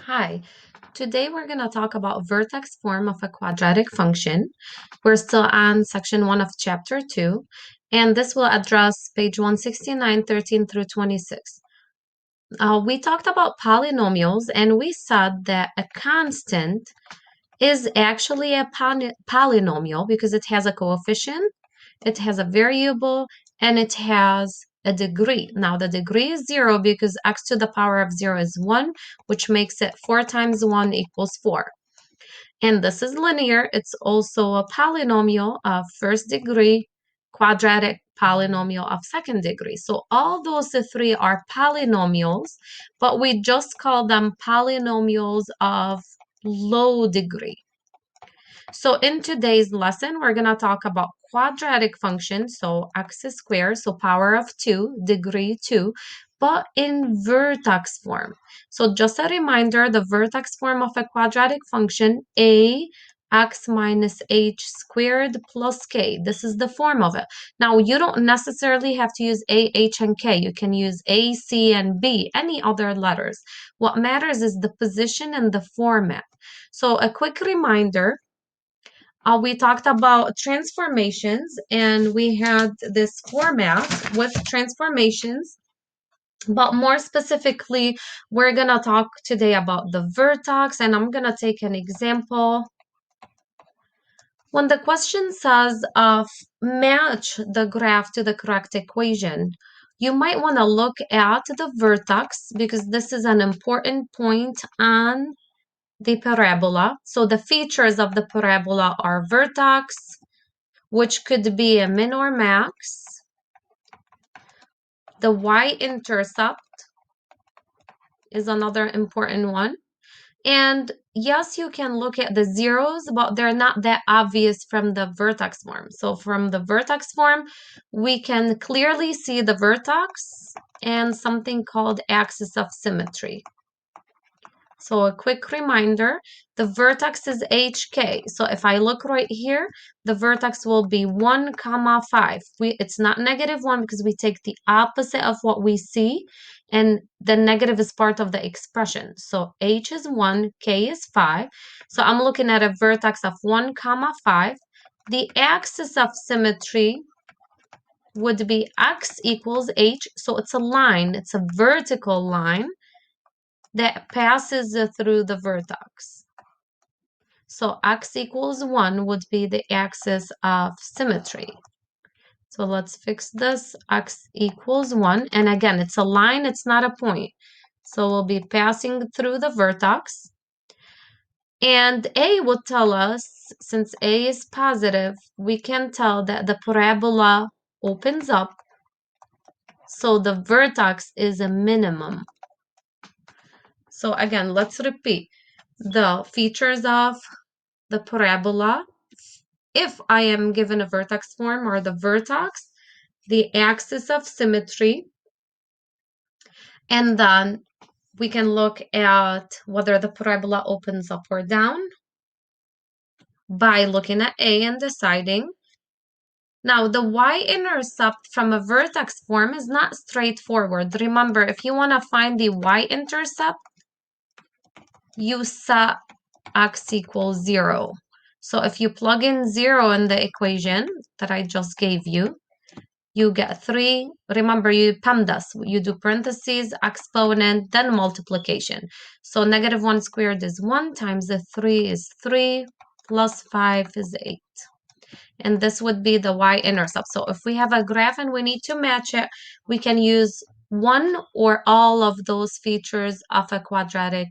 Hi, today we're going to talk about vertex form of a quadratic function. We're still on section 1 of chapter 2, and this will address page 169, 13 through 26. We talked about polynomials, and we said that a constant is actually a polynomial because it has a coefficient, it has a variable, and it has a degree. Now the degree is 0 because x to the power of 0 is 1, which makes it 4 times 1 equals 4. And this is linear. It's also a polynomial of first degree, quadratic polynomial of second degree. So all those three are polynomials, but we just call them polynomials of low degree. So in today's lesson, we're going to talk about quadratic functions, so x squared, so power of 2, degree 2, but in vertex form. So just a reminder, the vertex form of a quadratic function, a x minus h squared plus k. This is the form of it. Now, you don't necessarily have to use a, h, and k. You can use a, c, and b, any other letters. What matters is the position and the format. So a quick reminder, we talked about transformations, and we had this format with transformations, but more specifically, we're going to talk today about the vertex, and I'm going to take an example. When the question says match the graph to the correct equation, you might want to look at the vertex because this is an important point on the parabola. So the features of the parabola are vertex, which could be a min or max, the y-intercept is another important one. And yes, you can look at the zeros, but they're not that obvious from the vertex form. So from the vertex form, we can clearly see the vertex and something called axis of symmetry. So a quick reminder, the vertex is hk. So if I look right here, the vertex will be 1, 5. It's not -1 because we take the opposite of what we see, and the negative is part of the expression. So h is 1, k is 5. So I'm looking at a vertex of 1, 5. The axis of symmetry would be x equals h. So it's a line, it's a vertical line that passes through the vertex. So x equals 1 would be the axis of symmetry. So let's fix this. X equals 1. And again, it's a line, it's not a point. So we'll be passing through the vertex. And A would tell us, since A is positive, we can tell that the parabola opens up. So the vertex is a minimum. So again, let's repeat the features of the parabola. If I am given a vertex form, or the vertex, the axis of symmetry, and then we can look at whether the parabola opens up or down by looking at A and deciding. Now, the y-intercept from a vertex form is not straightforward. Remember, if you want to find the y-intercept, you set x equals 0. So if you plug in 0 in the equation that I just gave you, you get 3. Remember, you PEMDAS. You do parentheses, exponent, then multiplication. So -1 squared is 1 times the 3 is 3 plus 5 is 8. And this would be the y-intercept. So if we have a graph and we need to match it, we can use one or all of those features of a quadratic